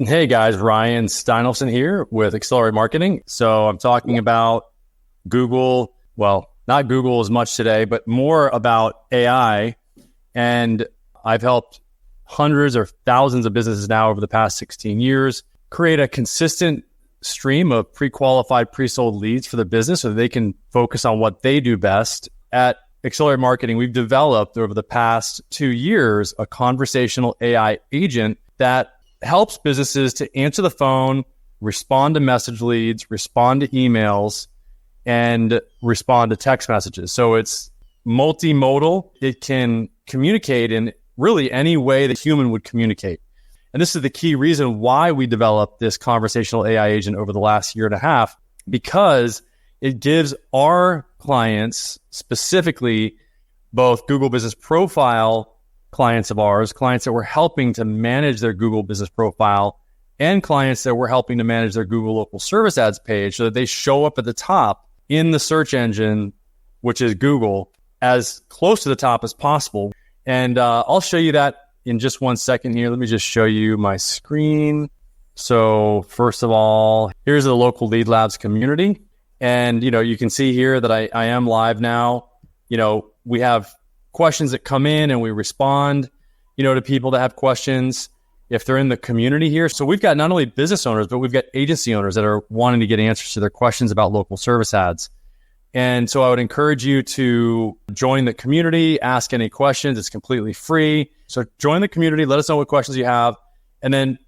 Hey guys, Ryan Steinolfson here with Accelerate Marketing. So I'm talking about Google, well, not Google as much today, but more about AI. And I've helped hundreds or thousands of businesses now over the past 16 years create a consistent stream of pre-qualified, pre-sold leads for the business so that they can focus on what they do best. At Accelerate Marketing, we've developed over the past 2 years a conversational AI agent that helps businesses to answer the phone, respond to message leads, respond to emails, and respond to text messages. So it's multimodal. It can communicate in really any way that human would communicate. And this is the key reason why we developed this conversational AI agent over the last year and a half, because it gives our clients, specifically both Google Business Profile clients of ours, clients that we're helping to manage their Google Business Profile, and clients that we're helping to manage their Google Local Service Ads page so that they show up at the top in the search engine, which is Google, as close to the top as possible. And I'll show you that in just 1 second here. Let me just show you my screen. So first of all, here's the Local Lead Labs community. And, you can see here that I am live now. We have questions that come in and we respond, to people that have questions if they're in the community here. So we've got not only business owners, but we've got agency owners that are wanting to get answers to their questions about local service ads. And so I would encourage you to join the community, ask any questions. It's completely free. So join the community, let us know what questions you have. And then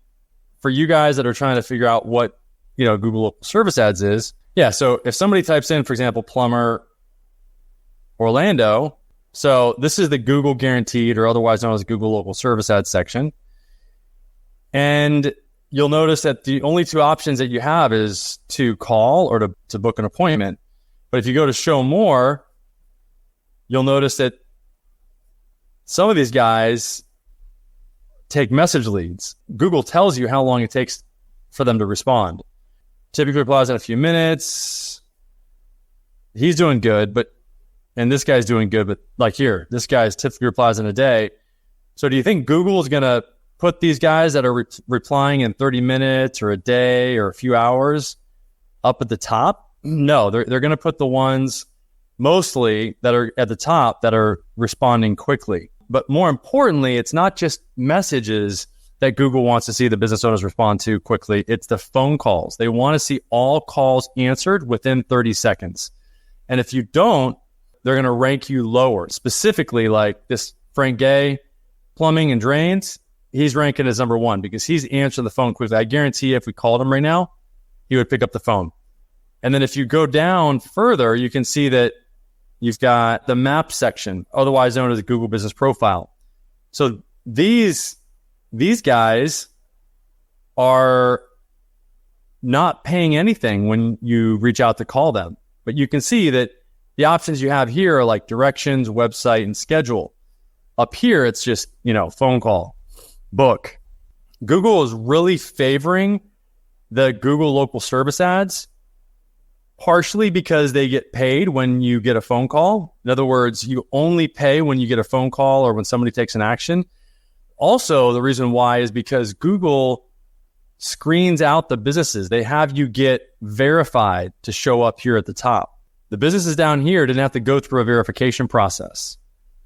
for you guys that are trying to figure out what, Google Local Service Ads is. Yeah. So if somebody types in, for example, plumber Orlando, so this is the Google Guaranteed, or otherwise known as Google Local Service Ads section. And you'll notice that the only two options that you have is to call or to book an appointment. But if you go to show more, you'll notice that some of these guys take message leads. Google tells you how long it takes for them to respond. Typically replies in a few minutes. He's doing good, and this guy's doing good, but like here, this guy's typically replies in a day. So do you think Google is going to put these guys that are replying in 30 minutes or a day or a few hours up at the top? No, they're going to put the ones mostly that are at the top that are responding quickly. But more importantly, it's not just messages that Google wants to see the business owners respond to quickly. It's the phone calls. They want to see all calls answered within 30 seconds. And if you don't, they're going to rank you lower. Specifically, like this Frank Gay, plumbing and drains, he's ranking as number 1 because he's answering the phone quickly. I guarantee you if we called him right now, he would pick up the phone. And then if you go down further, you can see that you've got the map section, otherwise known as the Google Business Profile. So these guys are not paying anything when you reach out to call them. But you can see that the options you have here are like directions, website, and schedule. Up here, it's just, phone call, book. Google is really favoring the Google Local Service Ads, partially because they get paid when you get a phone call. In other words, you only pay when you get a phone call or when somebody takes an action. Also, the reason why is because Google screens out the businesses. They have you get verified to show up here at the top. The businesses down here didn't have to go through a verification process.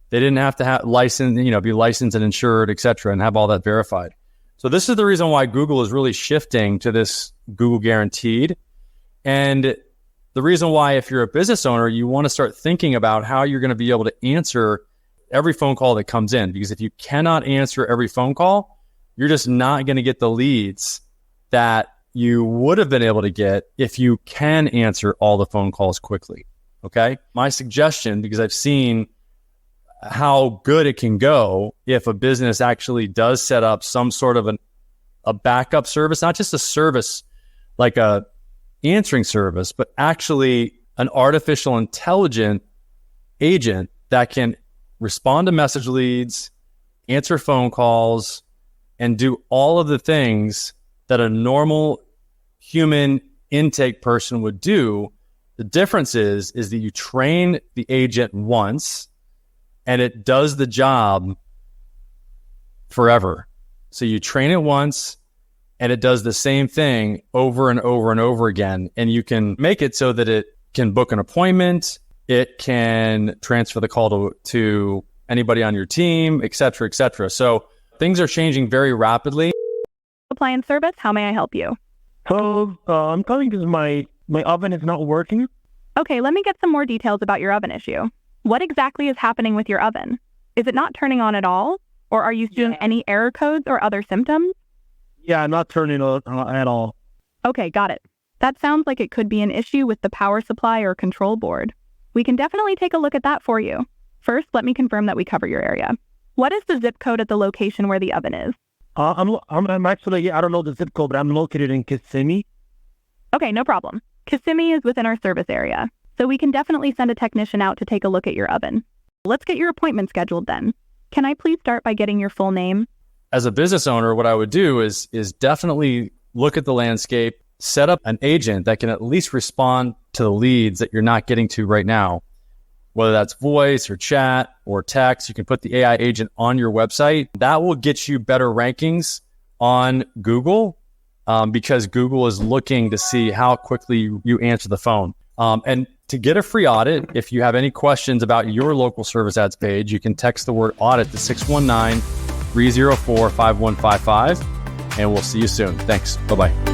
They didn't have to have be licensed and insured, et cetera, and have all that verified. So this is the reason why Google is really shifting to this Google Guaranteed. And the reason why, if you're a business owner, you want to start thinking about how you're going to be able to answer every phone call that comes in. Because if you cannot answer every phone call, you're just not going to get the leads that you would have been able to get if you can answer all the phone calls quickly. Okay. My suggestion, because I've seen how good it can go if a business actually does set up some sort of a backup service, not just a service like a answering service, but actually an artificial intelligent agent that can respond to message leads, answer phone calls, and do all of the things that a normal human intake person would do. The difference is that you train the agent once and it does the job forever. So you train it once and it does the same thing over and over and over again. And you can make it so that it can book an appointment, it can transfer the call to anybody on your team, et cetera, et cetera. So things are changing very rapidly. Appliance service, how may I help you? Hello, I'm calling because my oven is not working. Okay, let me get some more details about your oven issue. What exactly is happening with your oven? Is it not turning on at all? Or are you seeing any error codes or other symptoms? Yeah, not turning on at all. Okay, got it. That sounds like it could be an issue with the power supply or control board. We can definitely take a look at that for you. First, let me confirm that we cover your area. What is the zip code at the location where the oven is? I'm actually, I don't know the zip code, but I'm located in Kissimmee. Okay, no problem. Kissimmee is within our service area, so we can definitely send a technician out to take a look at your oven. Let's get your appointment scheduled then. Can I please start by getting your full name? As a business owner, what I would do is definitely look at the landscape, set up an agent that can at least respond to the leads that you're not getting to right now. Whether that's voice or chat or text, you can put the AI agent on your website. That will get you better rankings on Google because Google is looking to see how quickly you answer the phone. And to get a free audit, if you have any questions about your local service ads page, you can text the word audit to 619-304-5155, and we'll see you soon. Thanks. Bye-bye.